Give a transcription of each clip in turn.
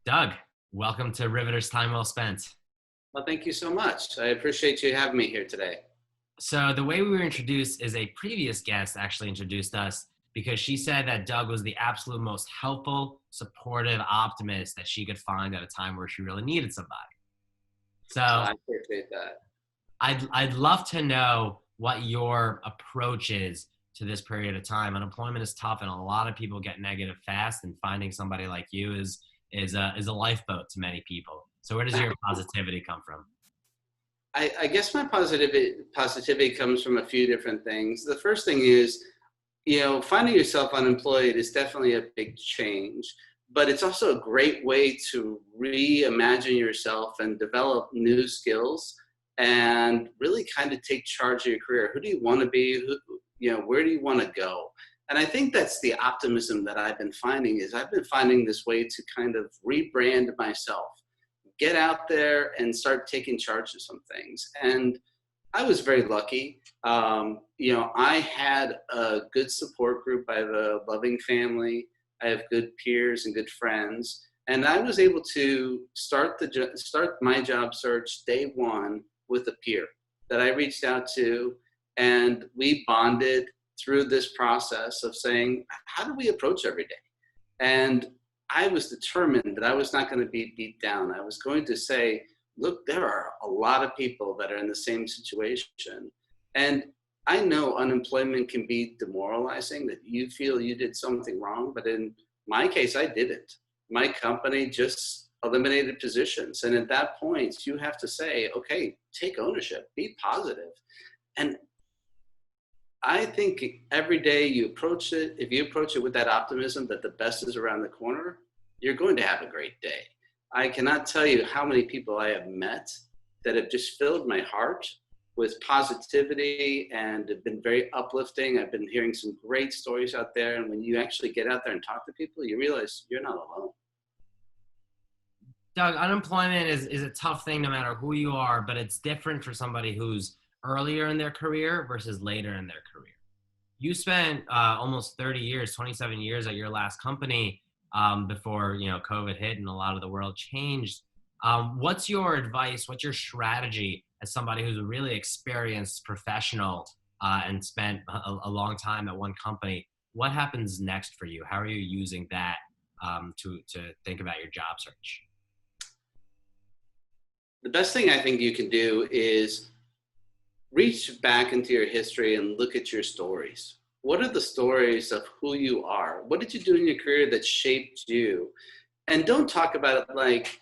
Doug, welcome to Riveter's Time Well Spent. Well, thank you so much. I appreciate you having me here today. So the way we were introduced is a previous guest actually introduced us because she said that Doug was the absolute most helpful, supportive optimist that she could find at a time where she really needed somebody. So I appreciate that. I'd love to know what your approach is to this period of time. Unemployment is tough, and a lot of people get negative fast. And finding somebody like you is a lifeboat to many people. So where does your positivity come from? I guess my positivity comes from a few different things. The first thing is, finding yourself unemployed is definitely a big change, but it's also a great way to reimagine yourself and develop new skills and really kind of take charge of your career. Who do you want to be? Where do you want to go? And I think that's the optimism that I've been finding this way to kind of rebrand myself, get out there and start taking charge of some things. And I was very lucky. I had a good support group. I have a loving family. I have good peers and good friends. And I was able to start my job search day one with a peer that I reached out to, and we bonded through this process of saying, how do we approach every day? And I was determined that I was not going to be beat down. I was going to say, look, there are a lot of people that are in the same situation. And I know unemployment can be demoralizing, that you feel you did something wrong. But in my case, I didn't. My company just eliminated positions. And at that point, you have to say, okay, take ownership, be positive. And I think every day you approach it, if you approach it with that optimism that the best is around the corner, you're going to have a great day. I cannot tell you how many people I have met that have just filled my heart with positivity and have been very uplifting. I've been hearing some great stories out there. And when you actually get out there and talk to people, you realize you're not alone. Doug, unemployment is a tough thing no matter who you are, but it's different for somebody who's earlier in their career versus later in their career. You spent almost 30 years, 27 years at your last company before COVID hit and a lot of the world changed. What's your advice? What's your strategy as somebody who's a really experienced professional and spent a long time at one company? What happens next for you? How are you using that to think about your job search? The best thing I think you can do is reach back into your history and look at your stories. What are the stories of who you are? What did you do in your career that shaped you? And don't talk about it like,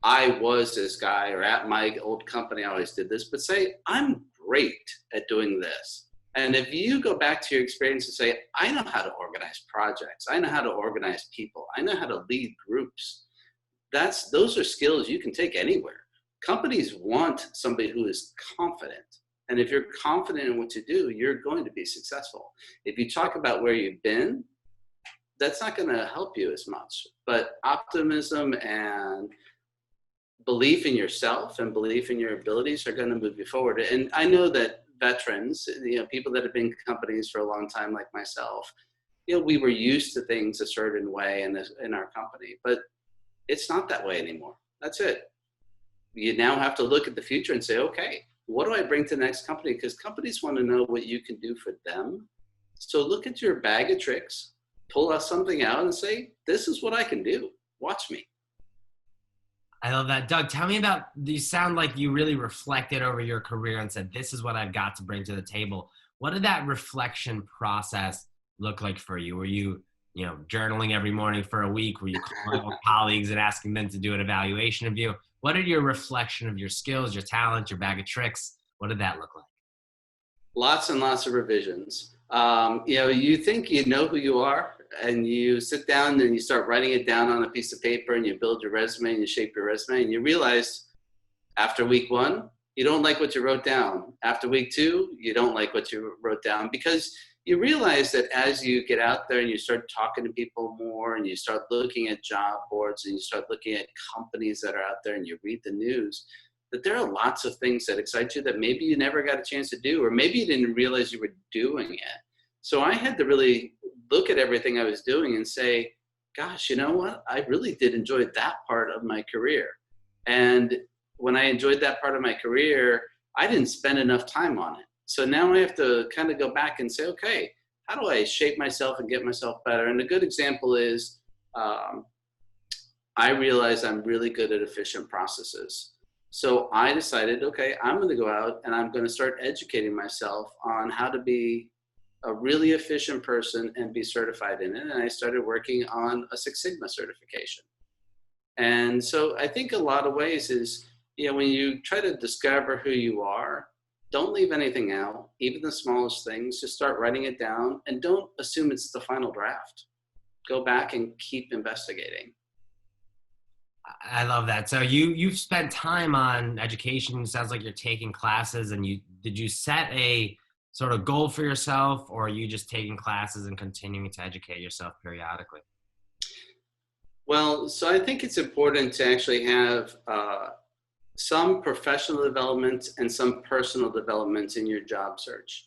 I was this guy, or at my old company I always did this, but say, I'm great at doing this. And if you go back to your experience and say, I know how to organize projects, I know how to organize people, I know how to lead groups, those are skills you can take anywhere. Companies want somebody who is confident. And if you're confident in what you do, you're going to be successful. If you talk about where you've been, that's not going to help you as much. But optimism and belief in yourself and belief in your abilities are going to move you forward. And I know that veterans, people that have been in companies for a long time like myself, we were used to things a certain way in our company, but it's not that way anymore. That's it. You now have to look at the future and say, okay, what do I bring to the next company? Because companies want to know what you can do for them. So look at your bag of tricks, pull out something out and say, this is what I can do. Watch me. I love that. Doug, tell me about, you sound like you really reflected over your career and said, this is what I've got to bring to the table. What did that reflection process look like for you? Were you, journaling every morning for a week? Were you calling colleagues and asking them to do an evaluation of you? What are your reflection of your skills, your talent, your bag of tricks? What did that look like? Lots and lots of revisions. You think you know who you are, and you sit down and you start writing it down on a piece of paper, and you build your resume and you shape your resume, and you realize after week one, you don't like what you wrote down. After week two, you don't like what you wrote down, because you realize that as you get out there and you start talking to people more and you start looking at job boards and you start looking at companies that are out there and you read the news, that there are lots of things that excite you that maybe you never got a chance to do, or maybe you didn't realize you were doing it. So I had to really look at everything I was doing and say, gosh, you know what? I really did enjoy that part of my career. And when I enjoyed that part of my career, I didn't spend enough time on it. So now I have to kind of go back and say, okay, how do I shape myself and get myself better? And a good example is um, I realized I'm really good at efficient processes. So I decided, okay, I'm going to go out and I'm going to start educating myself on how to be a really efficient person and be certified in it. And I started working on a Six Sigma certification. And so I think a lot of ways is, when you try to discover who you are, don't leave anything out, even the smallest things. Just start writing it down and don't assume it's the final draft. Go back and keep investigating. I love that. So you've spent time on education. It sounds like you're taking classes, and did you set a sort of goal for yourself, or are you just taking classes and continuing to educate yourself periodically? Well, so I think it's important to actually have some professional development and some personal development in your job search.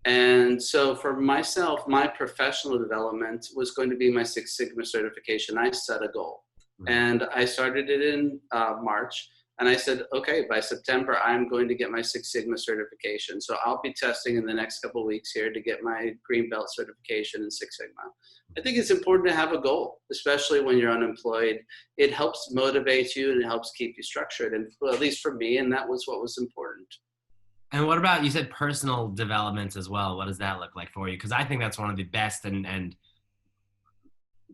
And so for myself, my professional development was going to be my Six Sigma certification. I set a goal. And I started it in March. And I said, okay, by September, I'm going to get my Six Sigma certification. So I'll be testing in the next couple of weeks here to get my green belt certification in Six Sigma. I think it's important to have a goal, especially when you're unemployed. It helps motivate you and it helps keep you structured. And well, at least for me, and that was what was important. And what about, you said personal development as well. What does that look like for you? Because I think that's one of the best and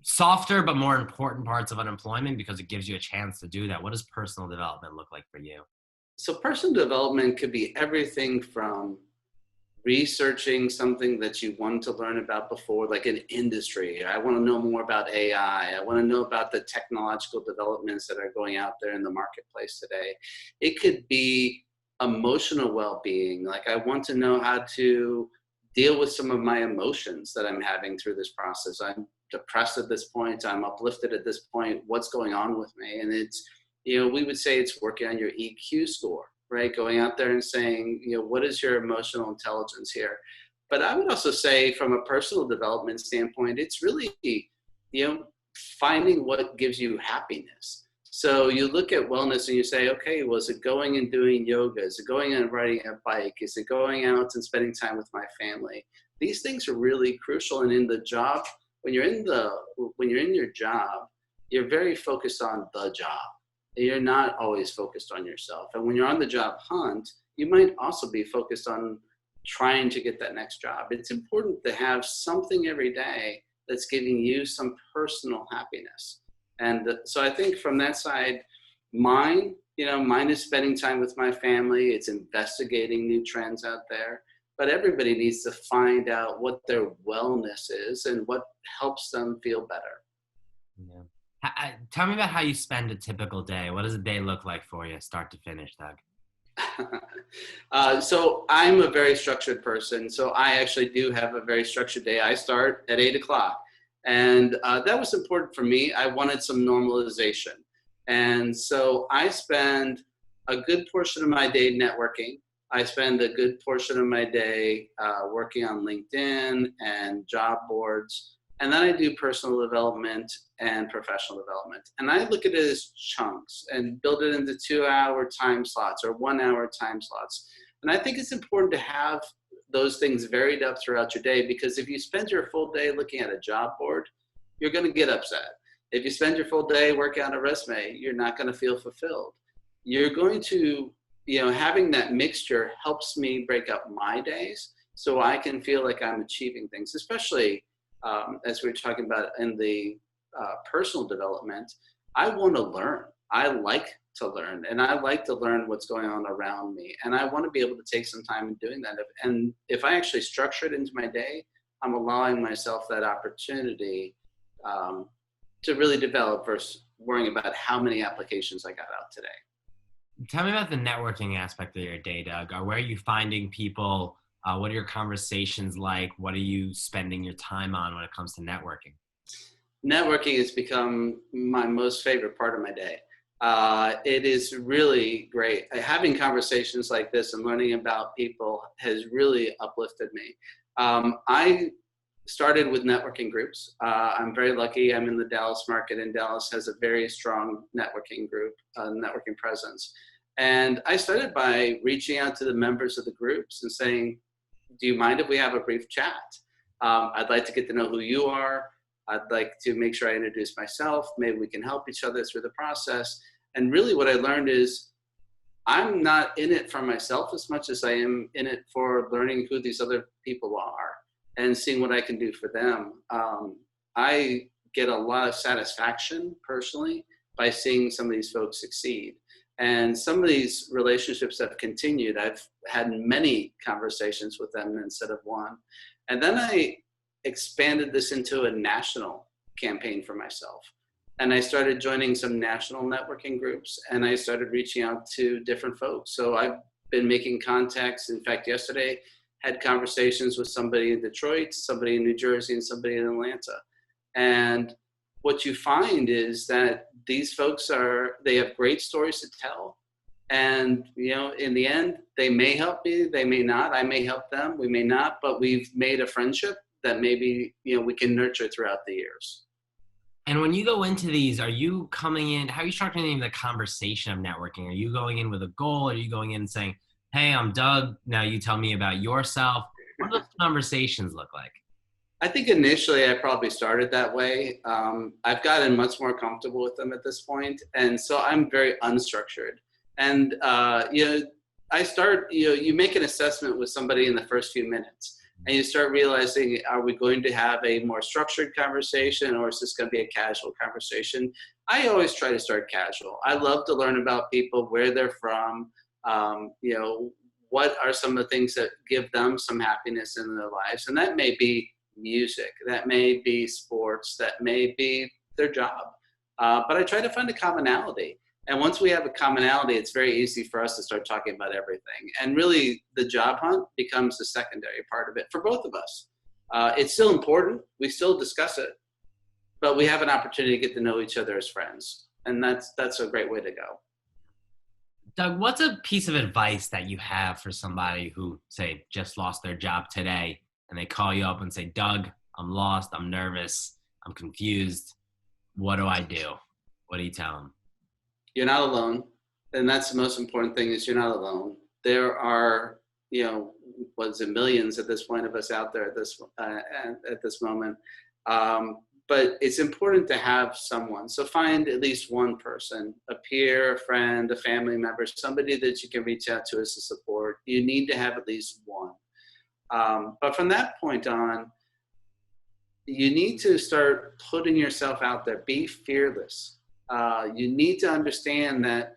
softer but more important parts of unemployment, because it gives you a chance to do that. What does personal development look like for you? So personal development could be everything from researching something that you wanted to learn about before, like an industry. I want to know more about AI. I want to know about the technological developments that are going out there in the marketplace today. It could be emotional well-being. Like I want to know how to deal with some of my emotions that I'm having through this process. I'm depressed at this point. I'm uplifted at this point. What's going on with me? And it's, we would say it's working on your EQ score, right? Going out there and saying, what is your emotional intelligence here? But I would also say from a personal development standpoint, it's really, finding what gives you happiness. So you look at wellness and you say, okay, was it going and doing yoga? Is it going and riding a bike? Is it going out and spending time with my family? These things are really crucial. And in the job, when you're in your job, you're very focused on the job. You're not always focused on yourself. And when you're on the job hunt, you might also be focused on trying to get that next job. It's important to have something every day that's giving you some personal happiness. And so I think from that side, mine is spending time with my family. It's investigating new trends out there. But everybody needs to find out what their wellness is and what helps them feel better. Yeah. Tell me about how you spend a typical day. What does a day look like for you, start to finish, Doug? So I'm a very structured person. So I actually do have a very structured day. I start at 8:00. And that was important for me. I wanted some normalization. And so I spend a good portion of my day networking. I spend a good portion of my day working on LinkedIn and job boards. And then I do personal development and professional development. And I look at it as chunks and build it into 2-hour time slots or 1-hour time slots. And I think it's important to have those things varied up throughout your day, because if you spend your full day looking at a job board, you're going to get upset. If you spend your full day working on a resume, you're not going to feel fulfilled. You're going to, having that mixture helps me break up my days so I can feel like I'm achieving things, especially as we were talking about in the personal development. I want to learn. I like to learn, and I like to learn what's going on around me. And I want to be able to take some time in doing that. And if I actually structure it into my day, I'm allowing myself that opportunity to really develop versus worrying about how many applications I got out today. Tell me about the networking aspect of your day, Doug. Where are you finding people? What are your conversations like? What are you spending your time on when it comes to networking? Networking has become my most favorite part of my day. It is really great. Having conversations like this and learning about people has really uplifted me. I started with networking groups. I'm very lucky. I'm in the Dallas market, and Dallas has a very strong networking group, networking presence. And I started by reaching out to the members of the groups and saying, do you mind if we have a brief chat? I'd like to get to know who you are. I'd like to make sure I introduce myself. Maybe we can help each other through the process. And really what I learned is I'm not in it for myself as much as I am in it for learning who these other people are and seeing what I can do for them. I get a lot of satisfaction personally by seeing some of these folks succeed. And some of these relationships have continued. I've had many conversations with them instead of one. And then I expanded this into a national campaign for myself. And I started joining some national networking groups, and I started reaching out to different folks. So I've been making contacts. In fact, yesterday had conversations with somebody in Detroit, somebody in New Jersey, and somebody in Atlanta. And what you find is that these folks they have great stories to tell. And, in the end, they may help me, they may not. I may help them, we may not, but we've made a friendship that maybe, we can nurture throughout the years. And when you go into these, are you coming in, how are you structuring the conversation of networking? Are you going in with a goal? Are you going in and saying, hey, I'm Doug, now you tell me about yourself? What do those conversations look like? I think initially I probably started that way. I've gotten much more comfortable with them at this point. And so I'm very unstructured. And, I start, you make an assessment with somebody in the first few minutes. And you start realizing, are we going to have a more structured conversation, or is this going to be a casual conversation? I always try to start casual. I love to learn about people, where they're from, what are some of the things that give them some happiness in their lives. And that may be music, that may be sports, that may be their job. But I try to find a commonality. And once we have a commonality, it's very easy for us to start talking about everything. And really, the job hunt becomes the secondary part of it for both of us. It's still important. We still discuss it. But we have an opportunity to get to know each other as friends. And that's a great way to go. Doug, what's a piece of advice that you have for somebody who, say, just lost their job today, and they call you up and say, Doug, I'm lost, I'm nervous, I'm confused. What do I do? What do you tell them? You're not alone. And that's the most important thing, is you're not alone. There are, millions at this point of us out there at this moment. But it's important to have someone. So find at least one person, a peer, a friend, a family member, somebody that you can reach out to as a support. You need to have at least one. But from that point on, you need to start putting yourself out there. Be fearless. You need to understand that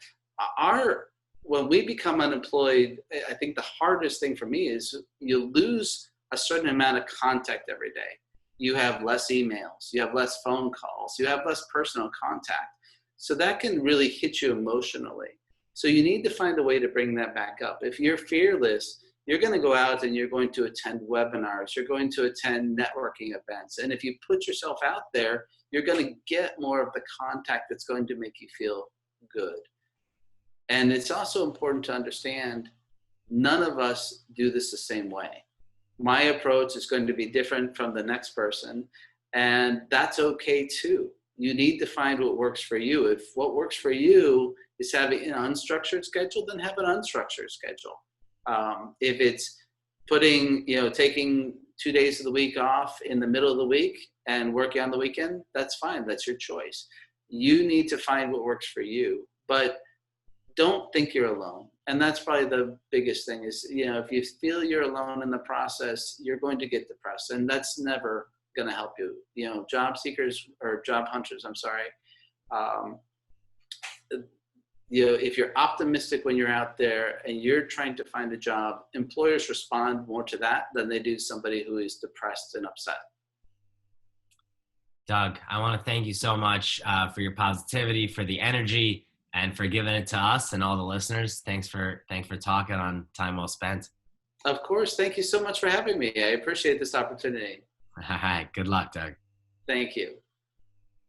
when we become unemployed, I think the hardest thing for me is you lose a certain amount of contact every day. You have less emails, you have less phone calls, you have less personal contact. So that can really hit you emotionally. So you need to find a way to bring that back up. If you're fearless, you're going to go out and you're going to attend webinars, you're going to attend networking events. And if you put yourself out there, you're going to get more of the contact that's going to make you feel good. And it's also important to understand none of us do this the same way. My approach is going to be different from the next person, and that's okay too. You need to find what works for you. If what works for you is having an unstructured schedule, then have an unstructured schedule. If it's taking 2 days of the week off in the middle of the week and working on the weekend, that's fine. That's your choice. You need to find what works for you, but don't think you're alone. And that's probably the biggest thing is, if you feel you're alone in the process, you're going to get depressed, and that's never going to help you. Job seekers or job hunters, if you're optimistic when you're out there and you're trying to find a job, employers respond more to that than they do somebody who is depressed and upset. Doug, I want to thank you so much for your positivity, for the energy, and for giving it to us and all the listeners. Thanks for talking on Time Well Spent. Of course. Thank you so much for having me. I appreciate this opportunity. All right. Good luck, Doug. Thank you.